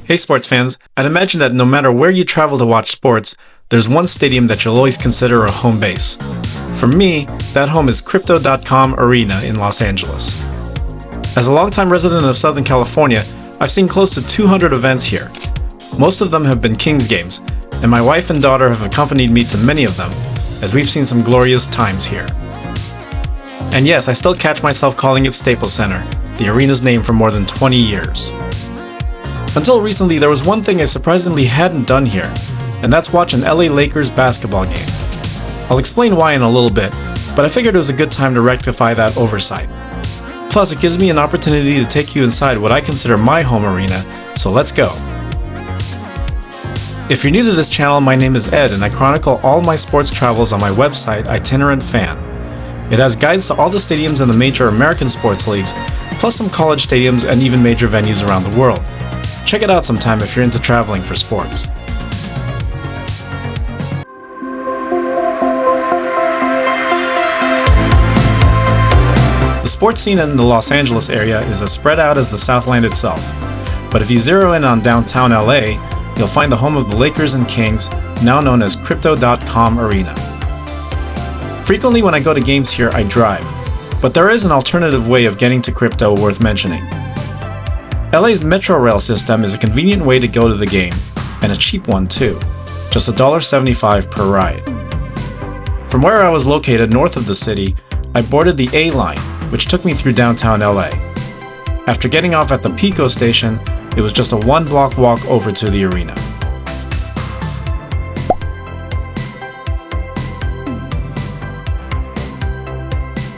Hey sports fans, I'd imagine that no matter where you travel to watch sports, there's one stadium that you'll always consider a home base. For me, that home is Crypto.com Arena in Los Angeles. As a longtime resident of Southern California, I've seen close to 200 events here. Most of them have been Kings games, and my wife and daughter have accompanied me to many of them, as we've seen some glorious times here. And yes, I still catch myself calling it Staples Center, the arena's name for more than 20 years. Until recently, there was one thing I surprisingly hadn't done here, and that's watch an LA Lakers basketball game. I'll explain why in a little bit, but I figured it was a good time to rectify that oversight. Plus, it gives me an opportunity to take you inside what I consider my home arena, so let's go. If you're new to this channel, my name is Ed, and I chronicle all my sports travels on my website, Itinerant Fan. It has guides to all the stadiums in the major American sports leagues, plus some college stadiums and even major venues around the world. Check it out sometime if you're into traveling for sports. The sports scene in the Los Angeles area is as spread out as the Southland itself. But if you zero in on downtown LA, you'll find the home of the Lakers and Kings, now known as Crypto.com Arena. Frequently when I go to games here, I drive, but there is an alternative way of getting to Crypto worth mentioning. LA's Metro Rail system is a convenient way to go to the game, and a cheap one too, just $1.75 per ride. From where I was located north of the city, I boarded the A line, which took me through downtown LA. After getting off at the Pico station, it was just a one-block walk over to the arena.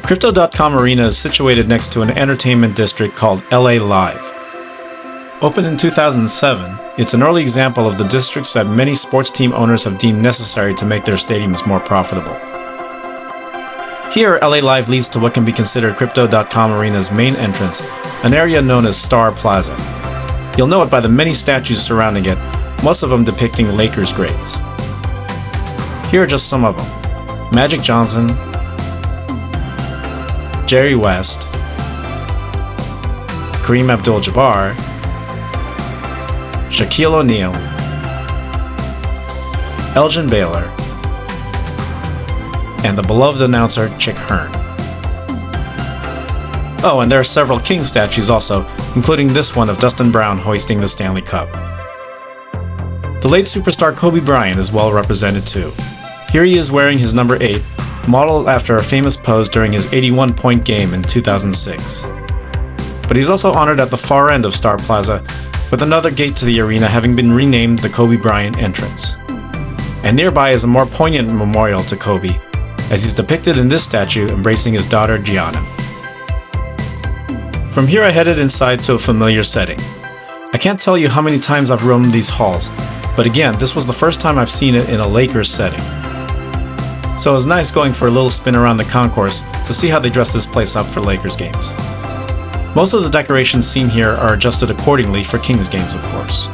Crypto.com Arena is situated next to an entertainment district called LA Live. Opened in 2007, it's an early example of the districts that many sports team owners have deemed necessary to make their stadiums more profitable. Here, LA Live leads to what can be considered Crypto.com Arena's main entrance, an area known as Star Plaza. You'll know it by the many statues surrounding it, most of them depicting Lakers greats. Here are just some of them: Magic Johnson, Jerry West, Kareem Abdul-Jabbar, Shaquille O'Neal, Elgin Baylor, and the beloved announcer Chick Hearn. Oh, and there are several King statues also, including this one of Dustin Brown hoisting the Stanley Cup. The late superstar Kobe Bryant is well represented too. Here he is wearing his number 8, modeled after a famous pose during his 81-point game in 2006. But he's also honored at the far end of Star Plaza, with another gate to the arena having been renamed the Kobe Bryant entrance. And nearby is a more poignant memorial to Kobe, as he's depicted in this statue embracing his daughter Gianna. From here I headed inside to a familiar setting. I can't tell you how many times I've roamed these halls, but again, this was the first time I've seen it in a Lakers setting. So it was nice going for a little spin around the concourse to see how they dress this place up for Lakers games. Most of the decorations seen here are adjusted accordingly for Kings games, of course.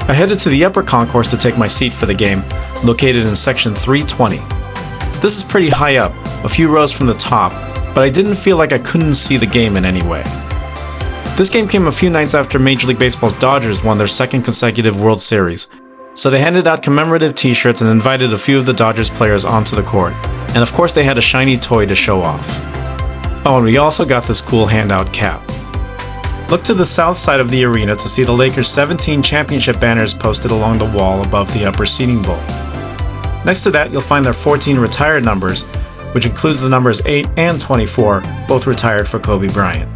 I headed to the upper concourse to take my seat for the game, located in section 320. This is pretty high up, a few rows from the top, but I didn't feel like I couldn't see the game in any way. This game came a few nights after Major League Baseball's Dodgers won their second consecutive World Series, so they handed out commemorative t-shirts and invited a few of the Dodgers players onto the court, and of course they had a shiny toy to show off. Oh, and we also got this cool handout cap. Look to the south side of the arena to see the Lakers' 17 championship banners posted along the wall above the upper seating bowl. Next to that, you'll find their 14 retired numbers, which includes the numbers 8 and 24, both retired for Kobe Bryant.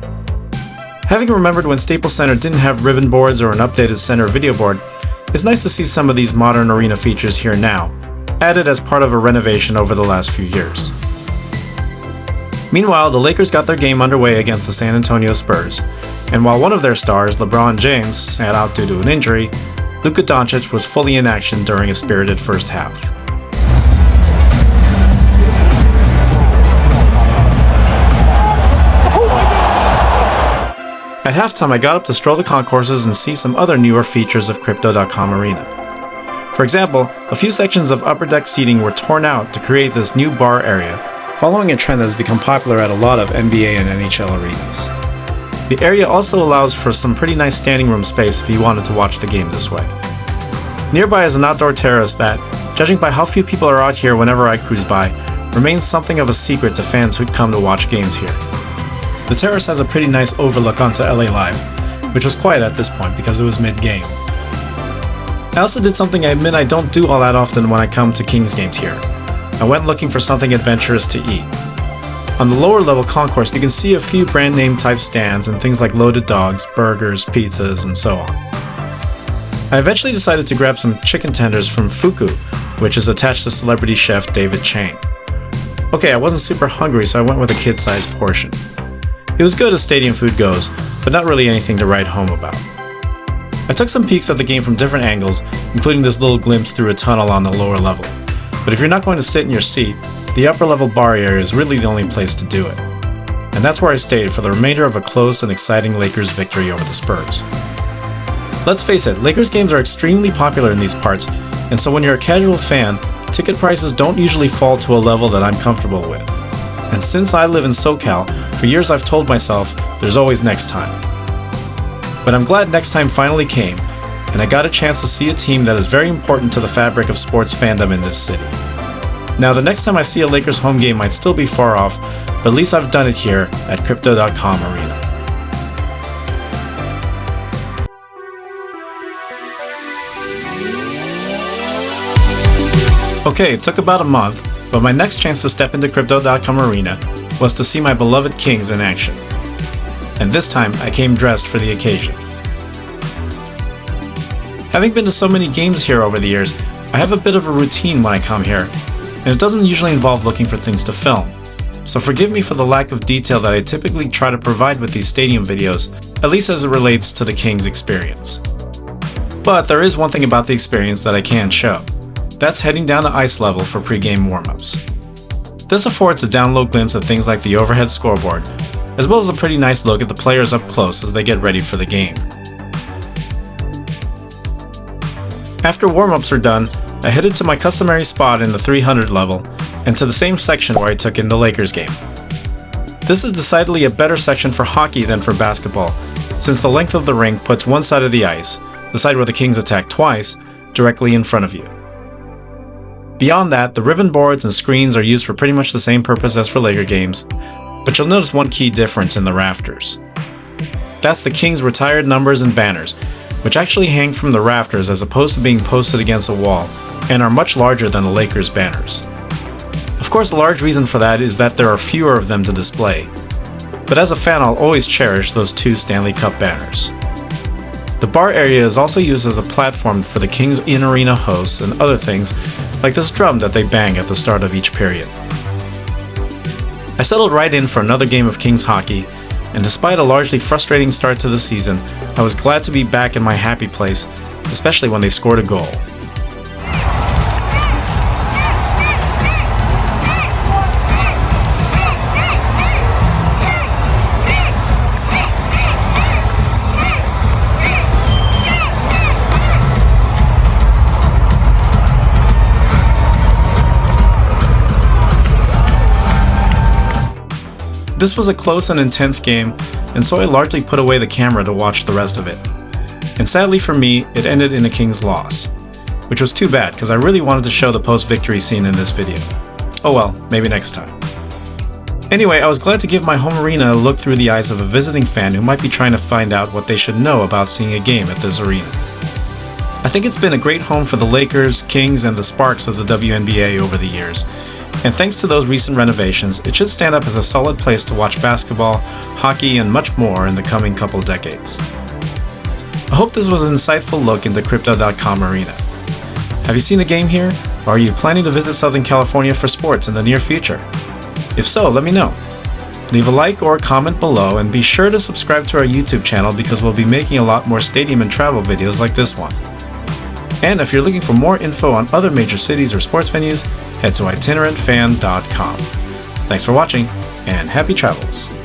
Having remembered when Staples Center didn't have ribbon boards or an updated center video board, it's nice to see some of these modern arena features here now, added as part of a renovation over the last few years. Meanwhile, the Lakers got their game underway against the San Antonio Spurs, and while one of their stars, LeBron James, sat out due to an injury, Luka Doncic was fully in action during a spirited first half. At halftime, I got up to stroll the concourses and see some other newer features of Crypto.com Arena. For example, a few sections of upper deck seating were torn out to create this new bar area, following a trend that has become popular at a lot of NBA and NHL arenas. The area also allows for some pretty nice standing room space if you wanted to watch the game this way. Nearby is an outdoor terrace that, judging by how few people are out here whenever I cruise by, remains something of a secret to fans who come to watch games here. The terrace has a pretty nice overlook onto LA Live, which was quiet at this point because it was mid-game. I also did something I admit I don't do all that often when I come to Kings games here. I went looking for something adventurous to eat. On the lower level concourse, you can see a few brand name type stands and things like loaded dogs, burgers, pizzas, and so on. I eventually decided to grab some chicken tenders from Fuku, which is attached to celebrity chef David Chang. Okay, I wasn't super hungry, so I went with a kid-sized portion. It was good as stadium food goes, but not really anything to write home about. I took some peeks at the game from different angles, including this little glimpse through a tunnel on the lower level. But if you're not going to sit in your seat, the upper level bar area is really the only place to do it. And that's where I stayed for the remainder of a close and exciting Lakers victory over the Spurs. Let's face it, Lakers games are extremely popular in these parts, and so when you're a casual fan, ticket prices don't usually fall to a level that I'm comfortable with. And since I live in SoCal, for years I've told myself, there's always next time. But I'm glad next time finally came, and I got a chance to see a team that is very important to the fabric of sports fandom in this city. Now, the next time I see a Lakers home game might still be far off, but at least I've done it here at Crypto.com Arena. Okay, it took about a month, but my next chance to step into Crypto.com Arena was to see my beloved Kings in action. And this time, I came dressed for the occasion. Having been to so many games here over the years, I have a bit of a routine when I come here, and it doesn't usually involve looking for things to film. So forgive me for the lack of detail that I typically try to provide with these stadium videos, at least as it relates to the Kings experience. But there is one thing about the experience that I can show. That's heading down to ice level for pre-game warm-ups. This affords a down-low glimpse of things like the overhead scoreboard, as well as a pretty nice look at the players up close as they get ready for the game. After warm-ups are done, I headed to my customary spot in the 300 level, and to the same section where I took in the Lakers game. This is decidedly a better section for hockey than for basketball, since the length of the rink puts one side of the ice, the side where the Kings attack twice, directly in front of you. Beyond that, the ribbon boards and screens are used for pretty much the same purpose as for Laker games, but you'll notice one key difference in the rafters. That's the Kings' retired numbers and banners, which actually hang from the rafters as opposed to being posted against a wall, and are much larger than the Lakers' banners. Of course, a large reason for that is that there are fewer of them to display, but as a fan I'll always cherish those two Stanley Cup banners. The bar area is also used as a platform for the Kings in-arena hosts and other things, like this drum that they bang at the start of each period. I settled right in for another game of Kings hockey, and despite a largely frustrating start to the season, I was glad to be back in my happy place, especially when they scored a goal. This was a close and intense game, and so I largely put away the camera to watch the rest of it. And sadly for me, it ended in a Kings loss, which was too bad because I really wanted to show the post-victory scene in this video. Oh well, maybe next time. Anyway, I was glad to give my home arena a look through the eyes of a visiting fan who might be trying to find out what they should know about seeing a game at this arena. I think it's been a great home for the Lakers, Kings, and the Sparks of the WNBA over the years. And thanks to those recent renovations, it should stand up as a solid place to watch basketball, hockey, and much more in the coming couple decades. I hope this was an insightful look into Crypto.com Arena. Have you seen a game here, or are you planning to visit Southern California for sports in the near future? If so, let me know. Leave a like or a comment below, and be sure to subscribe to our YouTube channel because we'll be making a lot more stadium and travel videos like this one. And if you're looking for more info on other major cities or sports venues, head to itinerantfan.com. Thanks for watching, and happy travels!